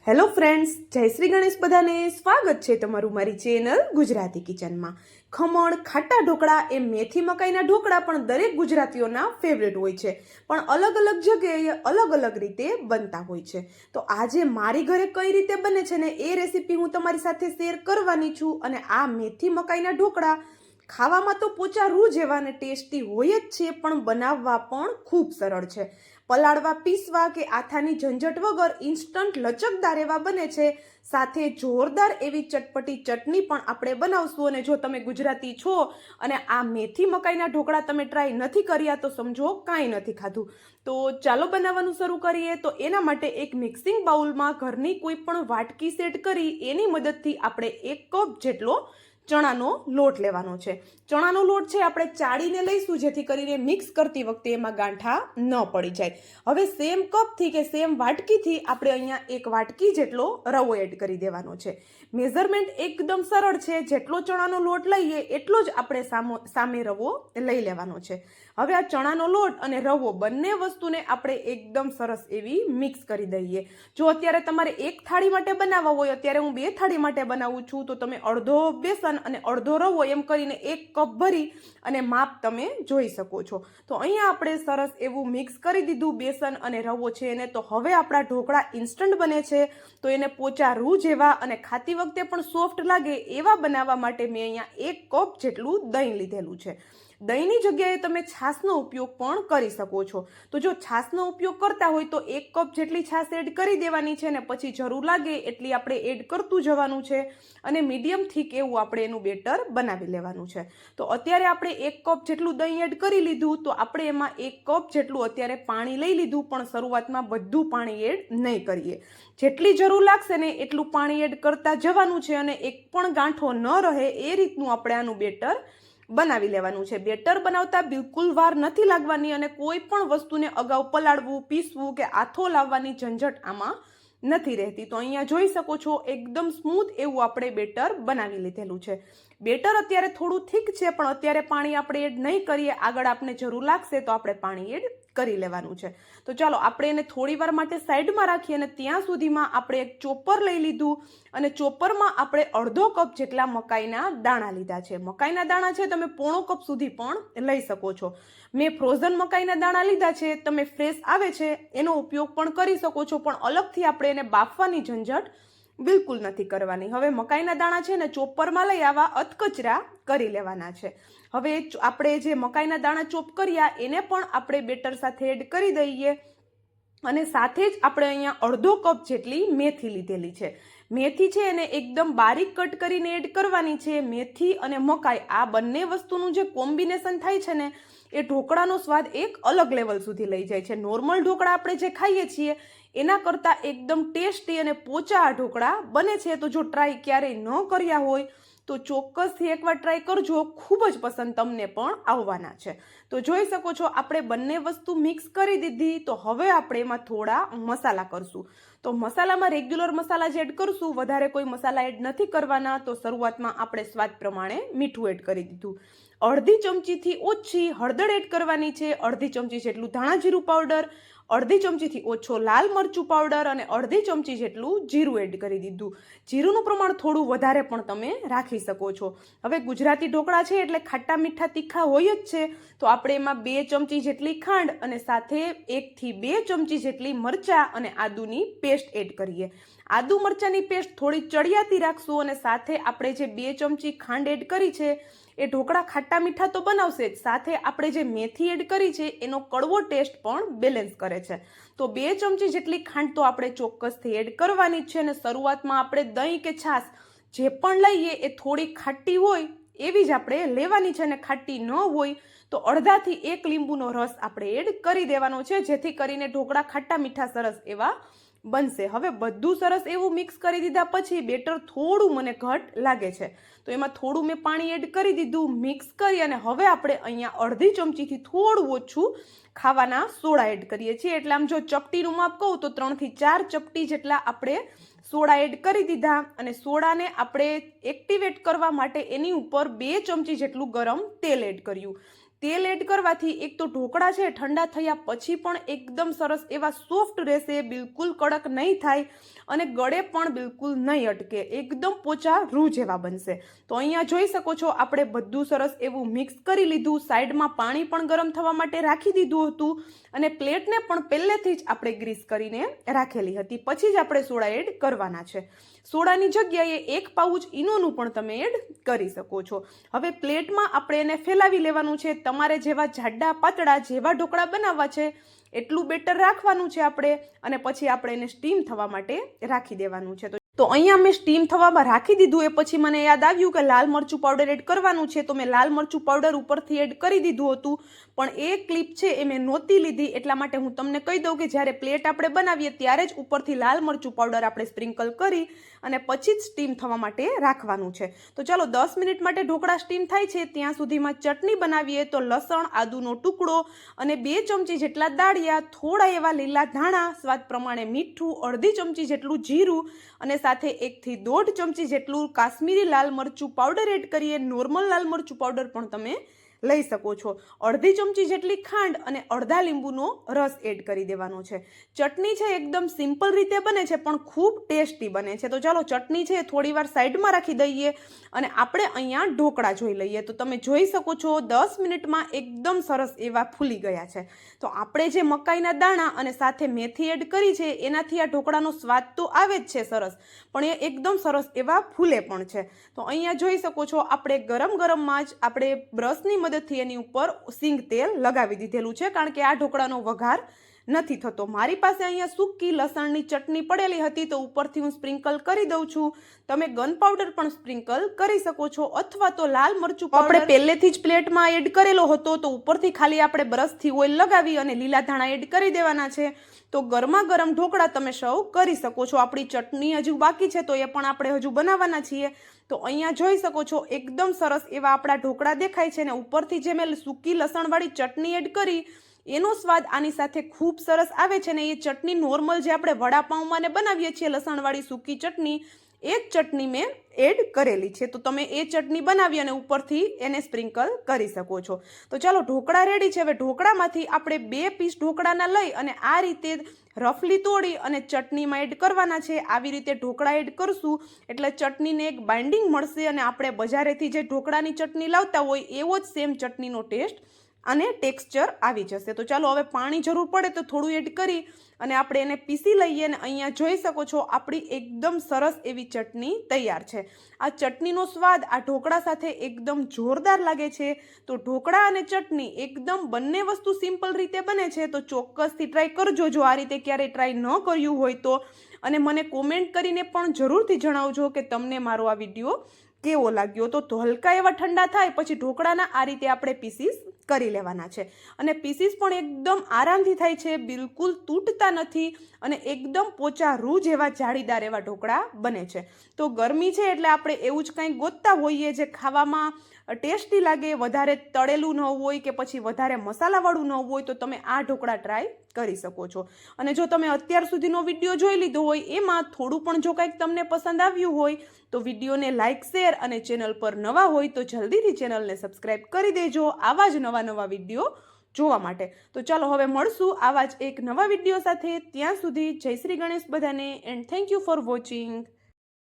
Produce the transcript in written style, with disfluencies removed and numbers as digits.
Hello friends, જય શ્રી ગણેશ. બધાને સ્વાગત છે તમારું મારી ચેનલ ગુજરાતી કિચનમાં. ખમણ, ખાટા ઢોકળા એ મેથી મકાઈના ઢોકળા પણ દરેક ગુજરાતીઓના ફેવરેટ હોય છે, પણ અલગ અલગ જગ્યાએ અલગ અલગ રીતે બનતા હોય છે. તો આજે મારી ઘરે કઈ રીતે બને છે ને એ રેસીપી હું તમારી સાથે શેર કરવાની છું. અને આ મેથી મકાઈના ઢોકળા ખાવામાં તો પોચા રૂ જેવા ને ટેસ્ટી હોય જ છે, પણ બનાવવા પણ ખૂબ સરળ છે. પલાળવા, પીસવા કે આથાની ઝંઝટ વગર ઇન્સ્ટન્ટ લચકદાર એવા બને છે. સાથે જોરદાર એવી ચટપટી ચટણી પણ આપણે બનાવશું. અને જો તમે ગુજરાતી છો અને આ મેથી મકાઈના ઢોકળા તમે ટ્રાય નથી કર્યા તો સમજો કાંઈ નથી ખાધું. તો ચાલો બનાવવાનું શરૂ કરીએ. તો એના માટે એક મિક્સિંગ બાઉલમાં ઘરની કોઈ પણ વાટકી સેટ કરી એની મદદથી આપણે 1 કપ જેટલો ચણાનો લોટ લેવાનો છે. ચણાનો લોટ છે આપણે ચાળીને લઈશું, જેથી કરીને મિક્સ કરતી વખતે એમાં ગાંઠા ન પડી જાય. હવે સેમ કપથી કે સેમ વાટકીથી આપણે અહીંયા 1 વાટકી જેટલો રવો એડ કરી દેવાનો છે. મેઝરમેન્ટ એકદમ સરળ છે, જેટલો ચણાનો લોટ લઈએ એટલો જ આપણે સામે રવો લઈ લેવાનો છે. હવે આ ચણાનો લોટ અને રવો બંને વસ્તુને આપણે એકદમ સરસ એવી મિક્સ કરી દઈએ. જો અત્યારે તમારે 1 થાળી માટે બનાવવા હોય, અત્યારે હું 2 થાળી માટે બનાવું છું, તો તમે અડધો બેસન અને અડધો રવો એમ કરીને 1 કપ ભરી અને માપ તમે જોઈ શકો છો. તો અહીંયા આપણે સરસ એવું મિક્સ કરી દીધું બેસન અને રવો છે એને. તો હવે આપણા ઢોકળા ઇન્સ્ટન્ટ બને છે, તો એને પોચા રૂ જેવા અને ખાતી વખતે પણ સોફ્ટ લાગે એવા બનાવવા માટે મેં અહીંયા 1 કપ જેટલું દહીં લીધેલું છે. દહીંની જગ્યાએ તમે છાશનો ઉપયોગ પણ કરી શકો છો. તો જો છાશનો ઉપયોગ કરતા હોય તો 1 કપ જેટલી છાશ એડ કરી દેવાની છે ને પછી જરૂર લાગે એટલી આપણે એડ કરતું જવાનું છે. અને મીડિયમ થીક એવું આપણે એનું બેટર બનાવી લેવાનું છે. તો અત્યારે આપણે 1 કપ જેટલું દહીં એડ કરી લીધું, તો આપણે એમાં 1 કપ જેટલું અત્યારે પાણી લઈ લીધું, પણ શરૂઆતમાં બધું પાણી એડ નહીં કરીએ. જેટલી જરૂર લાગશે ને એટલું પાણી એડ કરતા જવાનું છે અને એક પણ ગાંઠો ન રહે એ રીતનું આપણે આનું બેટર બનાવી લેવાનું છે. બેટર બનાવતા બિલકુલ વાર નથી લાગવાની અને કોઈ પણ વસ્તુને અગાઉ પલાળવું, પીસવું કે આથો લાવવાની ઝંઝટ આમાં નથી રહેતી. તો અહીંયા જોઈ શકો છો એકદમ સ્મૂથ એવું આપણે બેટર બનાવી લીધેલું છે. બેટર અત્યારે થોડું થીક છે, પણ અત્યારે પાણી આપણે એડ નહીં કરીએ. આગળ આપણે જરૂર લાગશે તો આપણે પાણી એડ કરી લેવાનું છે. તો ચાલો આપણે એને થોડી વાર માટે સાઈડમાં રાખીએ અને ત્યાં સુધીમાં આપણે એક ચોપર લઈ લીધું અને ચોપરમાં આપણે અડધો કપ જેટલા મકાઈના દાણા લીધા છે. મકાઈના દાણા છે તમે પોણો કપ સુધી પણ લઈ શકો છો. મેં ફ્રોઝન મકાઈના દાણા લીધા છે, તમે ફ્રેશ આવે છે એનો ઉપયોગ પણ કરી શકો છો, પણ અલગથી આપણે એને બાફવાની ઝંઝટ બિલકુલ નથી કરવાની. હવે મકાઈના દાણા છે ને ચોપરમાં લઈ આવા અધકચરા કરી લેવાના છે. હવે આપણે જે મકાઈના દાણા ચોપ કર્યા એને પણ આપણે બેટર સાથે એડ કરી દઈએ. અને સાથે જ આપણે અહીંયા અડધો કપ જેટલી મેથી લીધેલી છે. મેથી છે એને એકદમ બારીક કટ કરીને એડ કરવાની છે. મેથી અને મકાઈ આ બંને વસ્તુનું જે કોમ્બિનેશન થાય છે ને એ ઢોકળાનો સ્વાદ એક અલગ લેવલ સુધી લઈ જાય છે. નોર્મલ ઢોકળા આપણે જે ખાઈએ છીએ એના કરતાં એકદમ ટેસ્ટી અને પોચા આ ઢોકળા બને છે. તો જો ટ્રાય ક્યારેય ન કર્યા હોય તો ચોક્કસથી એકવાર ટ્રાય કરજો, ખૂબ જ પસંદ તમને પણ આવવાના છે. તો જોઈ શકો છો આપણે બંને વસ્તુ મિક્સ કરી દીધી. તો હવે આપણે એમાં થોડા મસાલા કરશું. તો મસાલામાં રેગ્યુલર મસાલા જ એડ કરશું, વધારે કોઈ મસાલા એડ નથી કરવાના. તો શરૂઆતમાં આપણે સ્વાદ પ્રમાણે મીઠું એડ કરી દીધું. અડધી ચમચીથી ઓછી હળદર એડ કરવાની છે. અડધી ચમચી જેટલું ધાણા જીરું પાવડર, અડધી ચમચીથી ઓછો લાલ મરચું પાવડર અને અડધી ચમચી જેટલું જીરું એડ કરી દીધું. જીરુંનું પ્રમાણ થોડું વધારે પણ તમે રાખી શકો છો. હવે ગુજરાતી ઢોકળા છે એટલે ખાટા મીઠા તીખા હોય જ છે, તો આપણે એમાં 2 ચમચી જેટલી ખાંડ અને સાથે 1 થી 2 ચમચી જેટલી મરચાં અને આદુની પેસ્ટ એડ કરીએ. આદુ મરચાંની પેસ્ટ થોડી ચડિયાતી રાખશું અને સાથે આપણે જે 2 ચમચી ખાંડ એડ કરી છે એ ઢોકળા ખાટા મીઠા તો બનાવશે જ, સાથે આપણે જે મેથી એડ કરી છે એનો કડવો ટેસ્ટ પણ બેલેન્સ કરે છે. તો 2 ચમચી જેટલી ખાંડ તો આપણે ચોક્કસથી એડ કરવાની જ છે. અને શરૂઆતમાં આપણે દહીં કે છાશ જે પણ લઈએ એ થોડી ખાટી હોય એવી જ આપણે લેવાની છે. અને ખાટી ન હોય તો અડધાથી 1 લીંબુનો રસ આપણે એડ કરી દેવાનો છે, જેથી કરીને ઢોકળા ખાટા મીઠા સરસ એવા બનશે. હવે બધું સરસ એવું મિક્સ કરી દીધા પછી બેટર થોડું મને ઘટ લાગે છે, તો એમાં થોડું મેં પાણી એડ કરી દીધું. મિક્સ કરી અને હવે આપણે અહીંયા અડધી ચમચીથી થોડું ઓછું ખાવાના સોડા એડ કરીએ છીએ. એટલે આમ જો ચપટીનું માપ કહું તો 3 થી 4 ચપટી જેટલા આપણે સોડા એડ કરી દીધા. અને સોડાને આપણે એક્ટિવેટ કરવા માટે એની ઉપર 2 ચમચી જેટલું ગરમ તેલ એડ કર્યું. તેલ એડ કરવાથી એક તો ઢોકળા છે ઠંડા થયા પછી પણ એકદમ સરસ એવા સોફ્ટ રહેશે, બિલકુલ કડક નહીં થાય અને ગળે પણ બિલકુલ નહીં અટકે, એકદમ પોચા રૂ જેવા બનશે. તો અહીંયા જોઈ શકો છો આપણે બધું સરસ એવું મિક્સ કરી લીધું. સાઈડમાં પાણી પણ ગરમ થવા માટે રાખી દીધું હતું અને પ્લેટને પણ પહેલેથી જ આપણે ગ્રીસ કરીને રાખેલી હતી. પછી જ આપણે સોડા એડ કરવાના છે. સોડાની જગ્યાએ 1 પાઉચ ઈનોનું પણ તમે એડ કરી શકો છો. હવે પ્લેટમાં આપણે એને ફેલાવી લેવાનું છે. તમારે જેવા જાડા પાતળા જેવા ઢોકળા બનાવવા છે એટલું બેટર રાખવાનું છે આપણે, અને પછી આપણે એને સ્ટીમ થવા માટે રાખી દેવાનું છે. તો અહીંયા મેં સ્ટીમ થવામાં રાખી દીધું. એ પછી મને યાદ આવ્યું કે લાલ મરચું પાવડર એડ કરવાનું છે, તો મેં લાલ મરચું પાવડર ઉપરથી એડ કરી દીધું હતું, પણ એ ક્લિપ છે એ મેં નહોતી લીધી. એટલા માટે હું તમને કહી દઉં કે જ્યારે પ્લેટ આપણે બનાવીએ ત્યારે જ ઉપરથી લાલ મરચું પાવડર આપણે સ્પ્રિંકલ કરી અને પછી જ સ્ટીમ થવા માટે રાખવાનું છે. તો ચાલો 10 મિનિટ માટે ઢોકળા સ્ટીમ થાય છે ત્યાં સુધીમાં ચટણી બનાવીએ. તો લસણ, આદુનો ટુકડો અને 2 ચમચી જેટલા દાળિયા, થોડા એવા લીલા ધાણા, સ્વાદ પ્રમાણે મીઠું, અડધી ચમચી જેટલું જીરું અને સાથે 1 થી 1.5 ચમચી જેટલું કાશ્મીરી લાલ મરચું પાવડર એડ કરીએ. નોર્મલ લાલ મરચું પાવડર પણ તમે લઈ શકો છો. અડધી ચમચી જેટલી ખાંડ અને અડધા લીંબુનો રસ એડ કરી દેવાનો છે. ચટણી છે એકદમ સિમ્પલ રીતે બને છે પણ ખૂબ ટેસ્ટી બને છે. તો ચાલો ચટણી છે થોડી વાર સાઈડમાં રાખી દઈએ અને આપણે અહીંયા ઢોકળા જોઈ લઈએ. તો તમે જોઈ શકો છો 10 મિનિટમાં એકદમ સરસ એવા ફૂલી ગયા છે. તો આપણે જે મકાઈના દાણા અને સાથે મેથી એડ કરી છે એનાથી આ ઢોકળાનો સ્વાદ તો આવે જ છે સરસ, પણ એ એકદમ સરસ એવા ફૂલે પણ છે. તો અહીંયા જોઈ શકો છો આપણે ગરમમાં જ આપણે બ્રશની મદદથી એની ઉપર સિંગ તેલ લગાવી દીધેલું છે, કારણ કે આ ઢોકળાનો વઘાર નથી થતો. મારી પાસે અહીંયા સૂકી લસણની ચટણી પડેલી હતી તો ઉપરથી હું સ્પ્રિંકલ કરી દઉં છું. તમે ગન પાવડર પણ સ્પ્રિંકલ કરી શકો છો, અથવા તો લાલ મરચું આપણે પહેલેથી જ પ્લેટમાં એડ કરેલો હતો તો ઉપરથી ખાલી આપણે બ્રશથી ઓઇલ લગાવી અને લીલા ધાણા એડ કરી દેવાના છે. તો ગરમા ગરમ ઢોકળા તમે સર્વ કરી શકો છો. આપણી ચટણી હજુ બાકી છે તો એ પણ આપણે હજુ બનાવવાના છીએ. તો અહીંયા જોઈ શકો છો એકદમ સરસ એવા આપણા ઢોકળા દેખાય છે ને ઉપરથી જે મેં સૂકી લસણવાળી ચટણી એડ કરી એનો સ્વાદ આની સાથે ખૂબ સરસ આવે છે. ને એ ચટણી નોર્મલ જે આપણે વડાપાઉંમાં ને બનાવીએ છીએ લસણવાળી સૂકી ચટણી, એ જ ચટણી મેં એડ કરેલી છે. તો તમે એ ચટણી બનાવી અને ઉપરથી એને સ્પ્રિંકલ કરી શકો છો. તો ચાલો ઢોકળા રેડી છે. હવે ઢોકળામાંથી આપણે 2 પીસ ઢોકળાના લઈ અને આ રીતે રફલી તોડી અને ચટણીમાં એડ કરવાના છે. આવી રીતે ઢોકળા એડ કરશું એટલે ચટણીને એક બાઇન્ડિંગ મળશે અને આપણે બજારેથી જે ઢોકળાની ચટણી લાવતા હોય એવો જ સેમ ચટણીનો ટેસ્ટ અને ટેક્સચર આવી જશે. તો ચાલો હવે પાણી જરૂર પડે તો થોડું એડ કરી અને આપણે એને પીસી લઈએ. અને અહીંયા જોઈ શકો છો આપણી એકદમ સરસ એવી ચટણી તૈયાર છે. આ ચટણીનો સ્વાદ આ ઢોકળા સાથે એકદમ જોરદાર લાગે છે. તો ઢોકળા અને ચટણી એકદમ બંને વસ્તુ સિમ્પલ રીતે બને છે. તો ચોક્કસથી ટ્રાય કરજો જો આ રીતે ક્યારેય ટ્રાય ન કર્યું હોય તો, અને મને કોમેન્ટ કરીને પણ જરૂરથી જણાવજો કે તમને મારો આ વિડીયો કેવો લાગ્યો. તો હલકા એવા ઠંડા થાય પછી ઢોકળાના આ રીતે આપણે પીસીસ કરી લેવાના છે. અને પીસીસ પણ એકદમ આરામથી થાય છે, બિલકુલ તૂટતા નથી અને એકદમ પોચા રૂ જેવા જાળીદાર એવા ઢોકળા બને છે. તો ગરમી છે એટલે આપણે એવું જ કંઈ ગોતતા હોઈએ જે ખાવામાં ટેસ્ટી લાગે, વધારે તળેલું ન હોય કે પછી વધારે મસાલાવાળું ન હોય, તો તમે આ ઢોકળા ટ્રાય કરી શકો છો. અને જો તમે અત્યાર સુધીનો વિડીયો જોઈ લીધો હોય એમાં થોડું પણ જો કંઈક તમને પસંદ આવ્યું હોય તો વિડીયોને લાઇક, શેર અને ચેનલ પર નવા હોય તો જલ્દીથી ચેનલને સબસ્ક્રાઈબ કરી દેજો આવા જ નવા વિડીયો જોવા માટે. તો ચાલો હવે મળશું આવા જ એક નવા વિડીયો સાથે. ત્યાં સુધી જય શ્રી ગણેશ બધાને, and thank you for watching.